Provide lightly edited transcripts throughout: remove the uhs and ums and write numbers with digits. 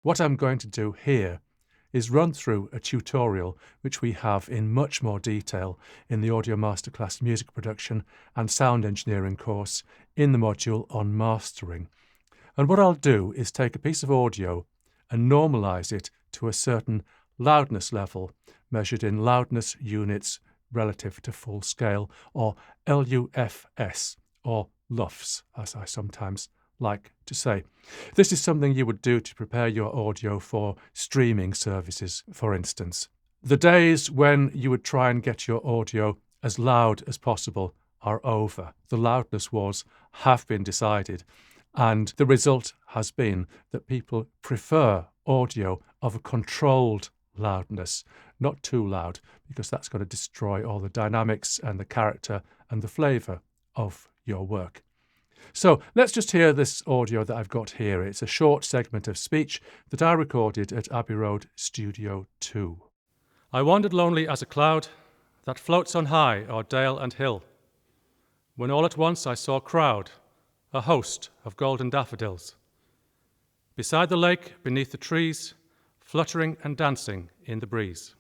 what I'm going to do here is run through a tutorial which we have in much more detail in the Audio Masterclass Music Production and Sound Engineering course in the module on mastering. And what I'll do is take a piece of audio and normalize it to a certain loudness level, measured in loudness units relative to full scale, or LUFS, or LUFS, as I sometimes like to say. This is something you would do to prepare your audio for streaming services, for instance. The days when you would try and get your audio as loud as possible are over. The loudness wars have been decided, and the result has been that people prefer audio of a controlled loudness, not too loud, because that's going to destroy all the dynamics and the character and the flavour of your work. So let's just hear this audio that I've got here. It's a short segment of speech that I recorded at Abbey Road Studio 2. I wandered lonely as a cloud that floats on high o'er dale and hill, when all at once I saw a crowd, a host of golden daffodils, beside the lake, beneath the trees, fluttering and dancing in the breeze.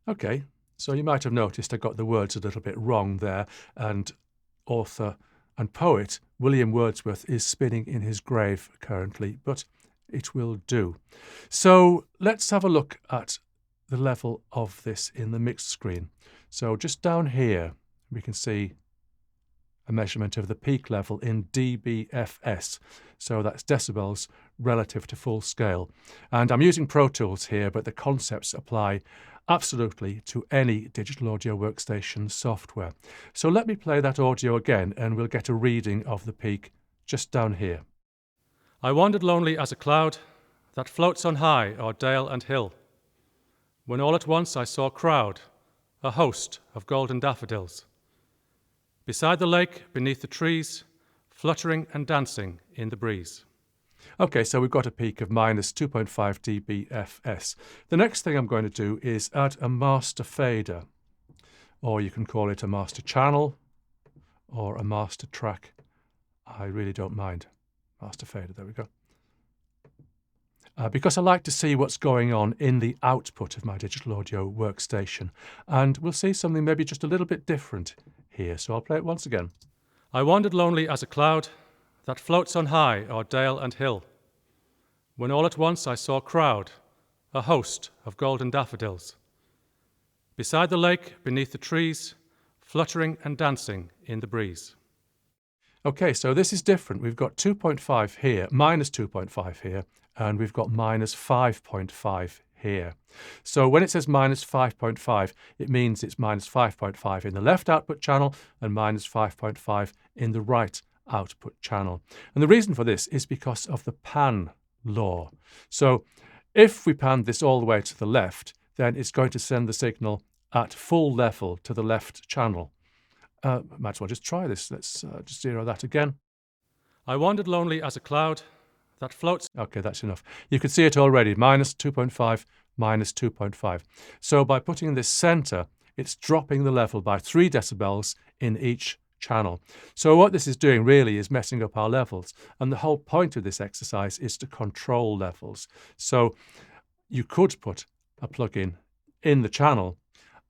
Okay, so you might have noticed I got the words a little bit wrong there, and author and poet William Wordsworth is spinning in his grave currently, but it will do. So let's have a look at the level of this in the mixed screen. So just down here, we can see a measurement of the peak level in dBFS. So that's decibels relative to full scale. And I'm using Pro Tools here, but the concepts apply absolutely to any digital audio workstation software. So let me play that audio again and we'll get a reading of the peak just down here. I wandered lonely as a cloud that floats on high o'er dale and hill, when all at once I saw a crowd, a host of golden daffodils, beside the lake, beneath the trees, fluttering and dancing in the breeze. Okay, so we've got a peak of minus 2.5 dBFS. The next thing I'm going to do is add a master fader, or you can call it a master channel or a master track. I really don't mind. Master fader, there we go. Because I like to see what's going on in the output of my digital audio workstation. And we'll see something maybe just a little bit different here. So I'll play it once again. I wandered lonely as a cloud that floats on high o'er dale and hill, when all at once I saw a crowd, a host of golden daffodils, beside the lake, beneath the trees, fluttering and dancing in the breeze. Okay, so this is different. We've got 2.5 here, minus 2.5 here, and we've got minus 5.5 here. So when it says minus 5.5, it means it's minus 5.5 in the left output channel and minus 5.5 in the right output channel. And the reason for this is because of the pan law. So if we pan this all the way to the left, then it's going to send the signal at full level to the left channel. Might as well just try this. Let's just zero that again. I wandered lonely as a cloud that floats. Okay, that's enough. You can see it already, minus 2.5, minus 2.5. So by putting in this center, it's dropping the level by 3 decibels in each channel. So what this is doing really is messing up our levels. And the whole point of this exercise is to control levels. So you could put a plugin in the channel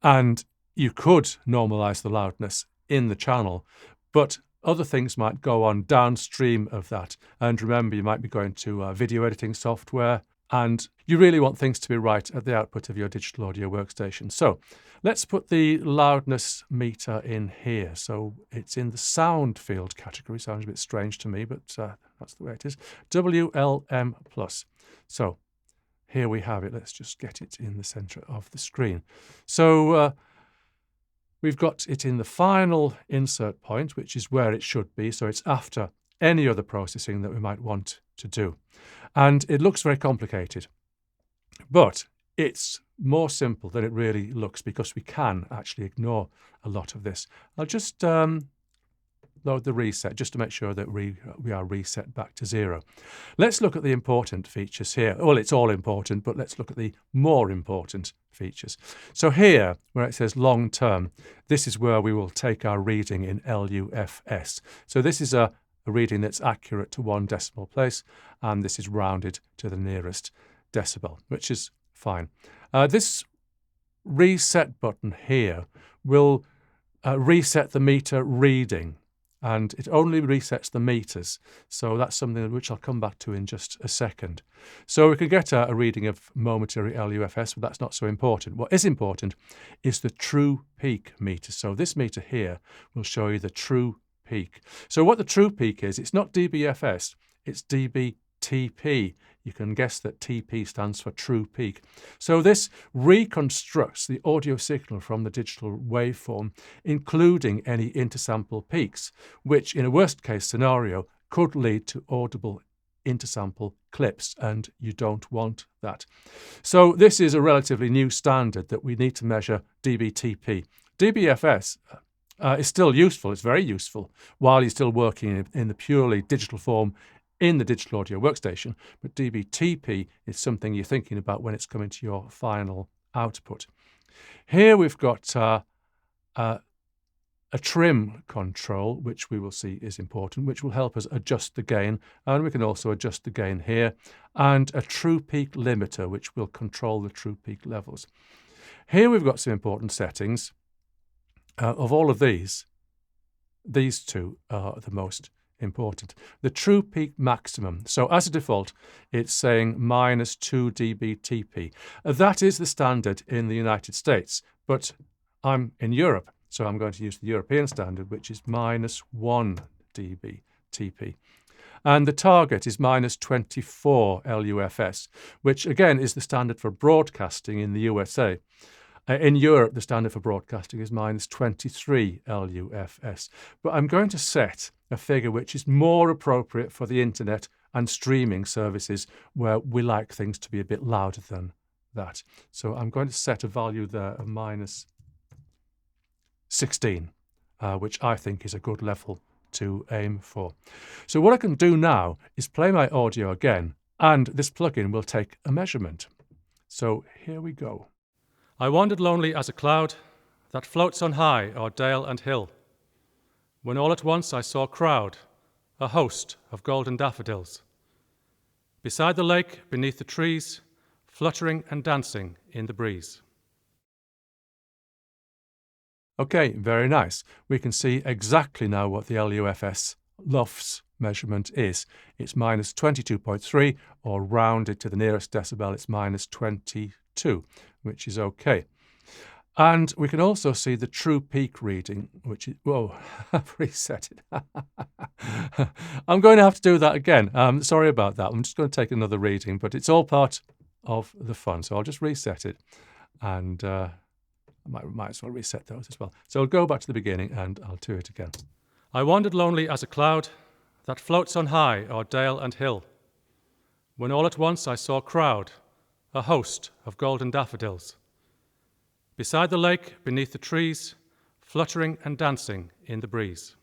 and you could normalize the loudness in the channel, but other things might go on downstream of that. And remember, you might be going to video editing software, and you really want things to be right at the output of your digital audio workstation. So let's put the loudness meter in here. So it's in the sound field category. Sounds a bit strange to me, but that's the way it is. WLM Plus. So here we have it. Let's just get it in the center of the screen. So we've got it in the final insert point, which is where it should be. So it's after any other processing that we might want to do. And it looks very complicated, but it's more simple than it really looks because we can actually ignore a lot of this. I'll just load the reset just to make sure that we are reset back to 0. Let's look at the important features here. Well, it's all important, but let's look at the more important features. So here, where it says long term, this is where we will take our reading in LUFS. So this is a a reading that's accurate to 1 decimal place, and this is rounded to the nearest decibel, which is fine. This reset button here will reset the meter reading, and it only resets the meters. So that's something which I'll come back to in just a second. So we can get a reading of momentary LUFS, but that's not so important. What is important is the true peak meter. So this meter here will show you the true peak. So what the true peak is, it's not dBFS, it's dBTP. You can guess that TP stands for true peak. So this reconstructs the audio signal from the digital waveform, including any intersample peaks, which in a worst case scenario could lead to audible intersample clips, and you don't want that. So this is a relatively new standard that we need to measure dBTP. dBFS is still useful, it's very useful, while you're still working in the purely digital form in the digital audio workstation, but dBTP is something you're thinking about when it's coming to your final output. Here we've got a trim control, which we will see is important, which will help us adjust the gain, and we can also adjust the gain here, and a true peak limiter, which will control the true peak levels. Here we've got some important settings. Of all of these two are the most important. The true peak maximum. So as a default, it's saying -2 dBTP. That is the standard in the United States, but I'm in Europe, so I'm going to use the European standard, which is -1 dBTP. And the target is -24 LUFS, which again is the standard for broadcasting in the USA. In Europe, the standard for broadcasting is -23 LUFS. But I'm going to set a figure which is more appropriate for the internet and streaming services where we like things to be a bit louder than that. So I'm going to set a value there of -16, which I think is a good level to aim for. So what I can do now is play my audio again, and this plugin will take a measurement. So here we go. I wandered lonely as a cloud that floats on high o'er dale and hill, when all at once I saw a crowd, a host of golden daffodils, beside the lake, beneath the trees, fluttering and dancing in the breeze. Okay, very nice. We can see exactly now what the LUFS measurement is. It's -22.3, or rounded to the nearest decibel, it's -22, which is okay. And we can also see the true peak reading, which is, whoa, I've reset it. I'm going to have to do that again. Sorry about that. I'm just going to take another reading, but it's all part of the fun. So I'll just reset it, and I might as well reset those as well. So I'll go back to the beginning and I'll do it again. I wandered lonely as a cloud that floats on high o'er dale and hill, when all at once I saw a crowd, a host of golden daffodils, beside the lake, beneath the trees, fluttering and dancing in the breeze.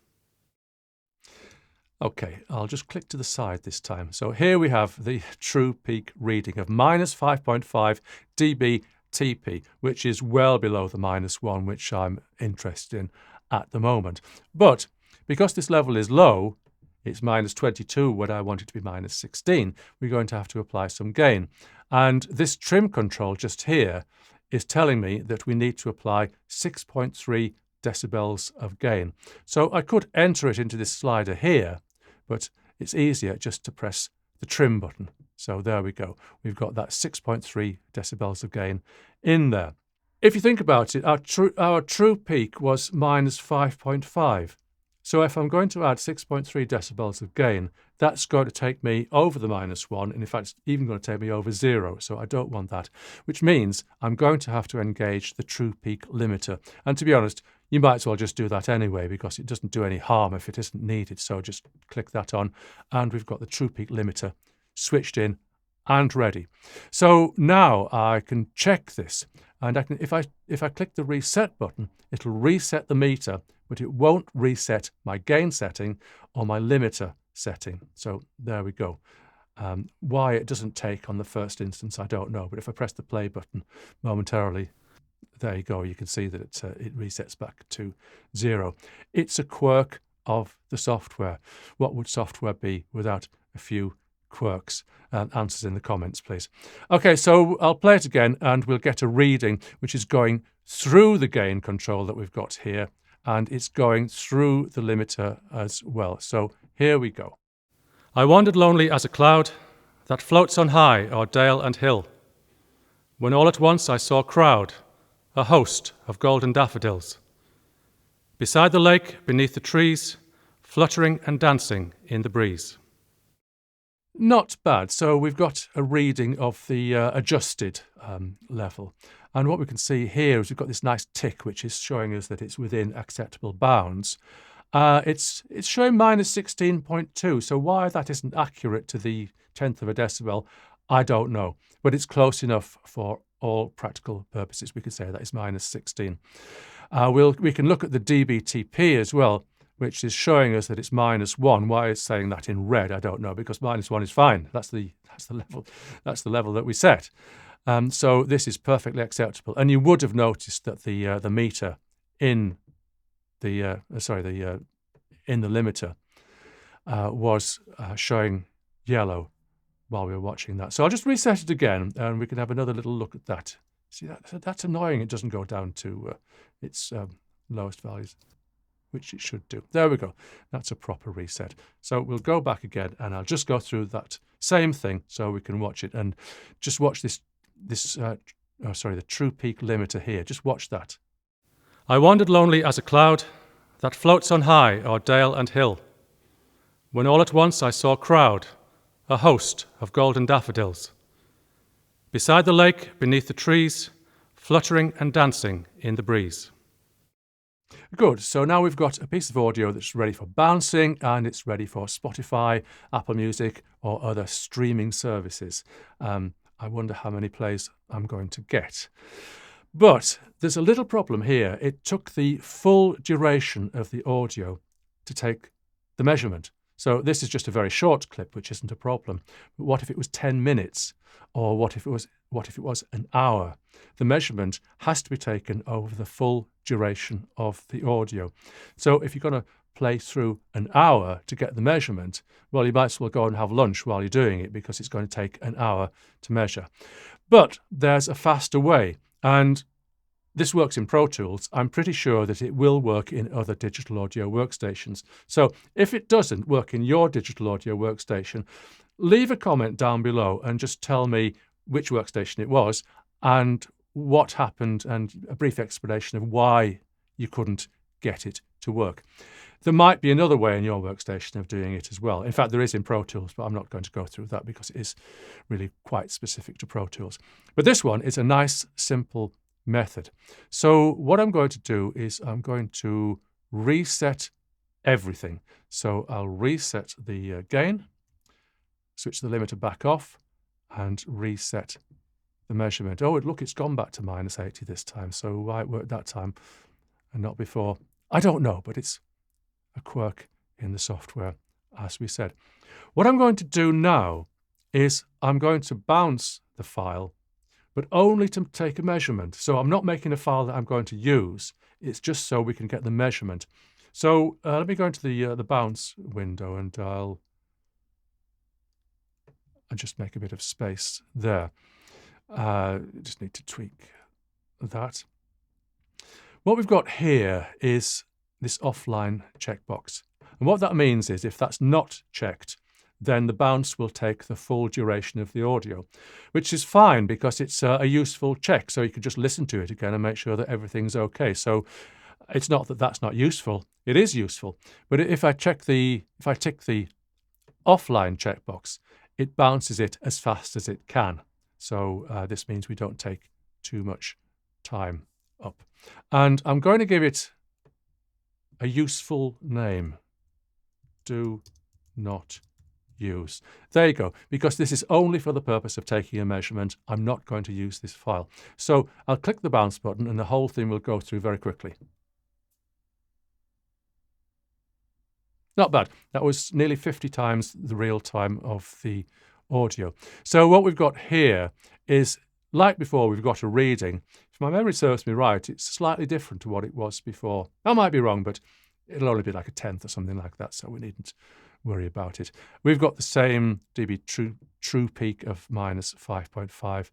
Okay, I'll just click to the side this time. So here we have the true peak reading of -5.5 dBTP, which is well below the -1, which I'm interested in at the moment. But because this level is low, it's -22 when I want it to be -16, we're going to have to apply some gain. And this trim control just here is telling me that we need to apply 6.3 decibels of gain. So I could enter it into this slider here, but it's easier just to press the trim button. So there we go. We've got that 6.3 decibels of gain in there. If you think about it, our true peak was -5.5. So if I'm going to add 6.3 decibels of gain, that's going to take me over the -1, and in fact, it's even going to take me over 0, so I don't want that, which means I'm going to have to engage the true peak limiter. And to be honest, you might as well just do that anyway, because it doesn't do any harm if it isn't needed. So just click that on, and we've got the true peak limiter switched in and ready. So now I can check this, and I can, if I click the reset button, it'll reset the meter, but it won't reset my gain setting or my limiter setting. So there we go. Why it doesn't take on the first instance, I don't know. But if I press the play button momentarily, there you go. You can see that it resets back to 0. It's a quirk of the software. What would software be without a few quirks? Answers in the comments, please. Okay, so I'll play it again and we'll get a reading which is going through the gain control that we've got here, and it's going through the limiter as well. So here we go. I wandered lonely as a cloud that floats on high o'er dale and hill, when all at once I saw a crowd, a host of golden daffodils, beside the lake, beneath the trees, fluttering and dancing in the breeze. Not bad. So we've got a reading of the adjusted level. And what we can see here is we've got this nice tick, which is showing us that it's within acceptable bounds. It's showing minus 16.2. So why that isn't accurate to the 10th of a decibel, I don't know. But it's close enough for all practical purposes. We could say that is minus 16. We can look at the dBTP as well, which is showing us that it's minus 1. Why it's saying that in red, I don't know, because minus 1 is fine. That's the level that we set. So this is perfectly acceptable. And you would have noticed that the meter in the limiter was showing yellow while we were watching that. So I'll just reset it again, and we can have another little look at that. See, that's annoying. It doesn't go down to its lowest values, which it should do. There we go. That's a proper reset. So we'll go back again, and I'll just go through that same thing so we can watch it, and just watch the true peak limiter here. Just watch that. I wandered lonely as a cloud that floats on high o'er dale and hill, when all at once I saw a crowd, a host of golden daffodils, beside the lake, beneath the trees, fluttering and dancing in the breeze. Good. So now we've got a piece of audio that's ready for bouncing, and it's ready for Spotify, Apple Music, or other streaming services. I wonder how many plays I'm going to get. But there's a little problem here. It took the full duration of the audio to take the measurement. So this is just a very short clip, which isn't a problem. But what if it was 10 minutes? Or what if it was an hour? The measurement has to be taken over the full duration of the audio. So if you're going to play through an hour to get the measurement, well, you might as well go and have lunch while you're doing it, because it's going to take an hour to measure. But there's a faster way, and this works in Pro Tools. I'm pretty sure that it will work in other digital audio workstations. So if it doesn't work in your digital audio workstation, leave a comment down below and just tell me which workstation it was and what happened, and a brief explanation of why you couldn't get it to work. There might be another way in your workstation of doing it as well. In fact, there is in Pro Tools, but I'm not going to go through that because it is really quite specific to Pro Tools. But this one is a nice, simple method. So what I'm going to do is I'm going to reset everything. So I'll reset the gain, switch the limiter back off, and reset the measurement. Oh, look, it's gone back to minus 80 this time. So why it worked that time and not before, I don't know, but it's a quirk in the software, as we said. What I'm going to do now is I'm going to bounce the file, but only to take a measurement. So I'm not making a file that I'm going to use. It's just so we can get the measurement. So let me go into the bounce window, and I'll just make a bit of space there. Just need to tweak that. What we've got here is this offline checkbox. And what that means is if that's not checked, then the bounce will take the full duration of the audio, which is fine because it's a useful check. So you can just listen to it again and make sure that everything's okay. So it's not that that's not useful. It is useful. But if I tick the offline checkbox, it bounces it as fast as it can. So this means we don't take too much time up. And I'm going to give it a useful name. Do not use. There you go. Because this is only for the purpose of taking a measurement, I'm not going to use this file. So I'll click the bounce button and the whole thing will go through very quickly. Not bad. That was nearly 50 times the real time of the audio. So what we've got here is, like before, we've got a reading. If my memory serves me right, it's slightly different to what it was before. I might be wrong, but it'll only be like a tenth or something like that, so we needn't worry about it. We've got the same dB true peak of minus 5.5.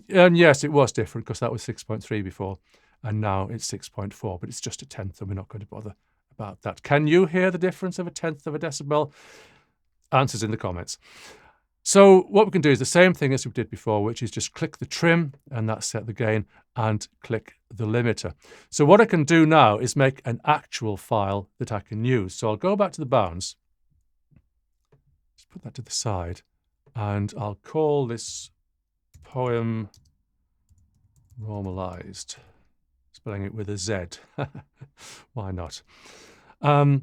And yes, it was different because that was 6.3 before, and now it's 6.4, but it's just a tenth, and we're not going to bother about that. Can you hear the difference of a tenth of a decibel? Answers in the comments. So what we can do is the same thing as we did before, which is just click the trim, and that's set the gain, and click the limiter. So what I can do now is make an actual file that I can use. So I'll go back to the bounds, just put that to the side, and I'll call this poem normalized, spelling it with a Z. Why not? And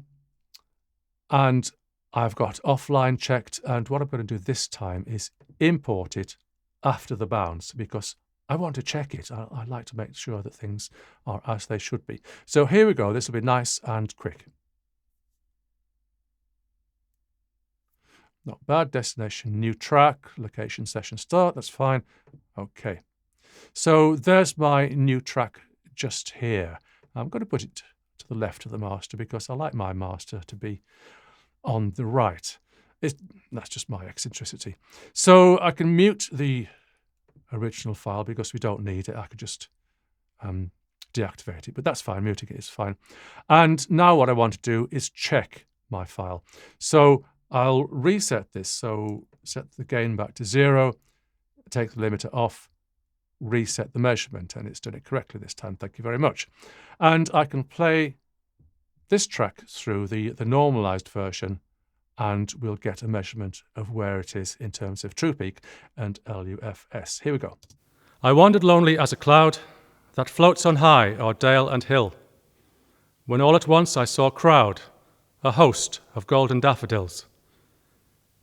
I've got offline checked, and what I'm going to do this time is import it after the bounds because I want to check it. I like to make sure that things are as they should be. So here we go. This will be nice and quick. Not bad. Destination, new track, location, session start. That's fine. Okay. So there's my new track just here. I'm going to put it to the left of the master because I like my master to be on the right. That's just my eccentricity. So I can mute the original file because we don't need it. I could just deactivate it, but that's fine. Muting it is fine. And now what I want to do is check my file. So I'll reset this. So set the gain back to 0, take the limiter off, reset the measurement, and it's done it correctly this time. Thank you very much. And I can play this track through the normalized version, and we'll get a measurement of where it is in terms of true peak and LUFS. Here we go. I wandered lonely as a cloud that floats on high o'er dale and hill, when all at once I saw a crowd, a host of golden daffodils.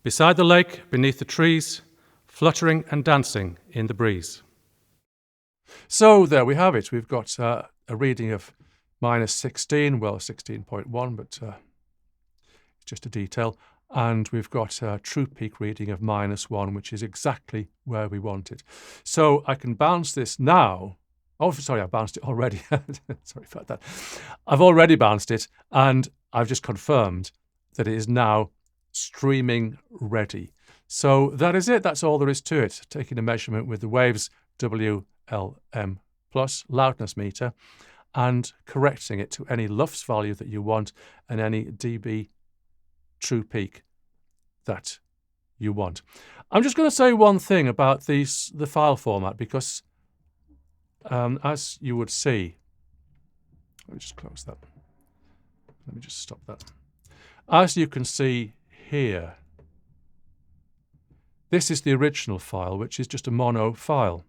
Beside the lake, beneath the trees, fluttering and dancing in the breeze. So there we have it. We've got a reading of minus 16, well 16.1, but it's just a detail. And we've got a true peak reading of minus 1, which is exactly where we want it. So I can bounce this now. Oh, sorry, I bounced it already. Sorry about that. I've already bounced it, and I've just confirmed that it is now streaming ready. So that is it. That's all there is to it. Taking a measurement with the Waves WLM Plus loudness meter and correcting it to any LUFS value that you want and any dB true peak that you want. I'm just going to say one thing about the file format because as you would see, let me just close that. Let me just stop that. As you can see here, this is the original file, which is just a mono file,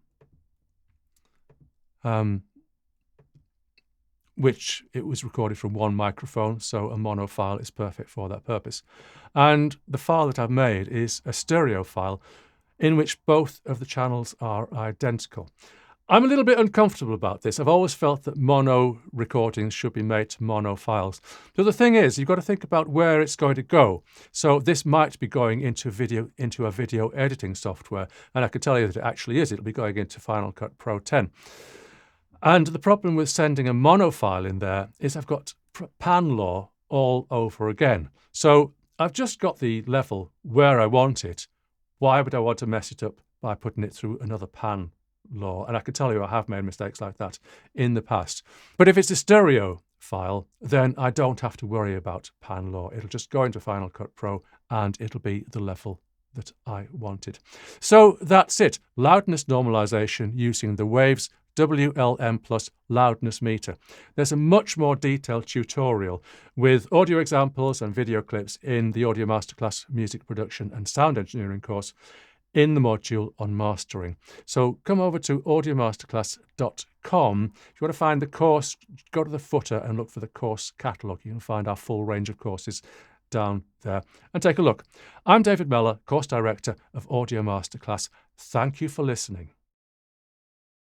which it was recorded from one microphone, so a mono file is perfect for that purpose. And the file that I've made is a stereo file in which both of the channels are identical. I'm a little bit uncomfortable about this. I've always felt that mono recordings should be made to mono files. So the thing is, you've got to think about where it's going to go. So this might be going into a video editing software, and I can tell you that it actually is. It'll be going into Final Cut Pro 10. And the problem with sending a mono file in there is I've got pan law all over again. So I've just got the level where I want it. Why would I want to mess it up by putting it through another pan law? And I can tell you I have made mistakes like that in the past. But if it's a stereo file, then I don't have to worry about pan law. It'll just go into Final Cut Pro and it'll be the level that I wanted. So that's it. Loudness normalization using the Waves WLM Plus loudness meter. There's a much more detailed tutorial with audio examples and video clips in the Audio Masterclass music production and sound engineering course in the module on mastering. So come over to audiomasterclass.com. If you want to find the course, go to the footer and look for the course catalogue. You can find our full range of courses down there and take a look. I'm David Mellor, Course Director of Audio Masterclass. Thank you for listening.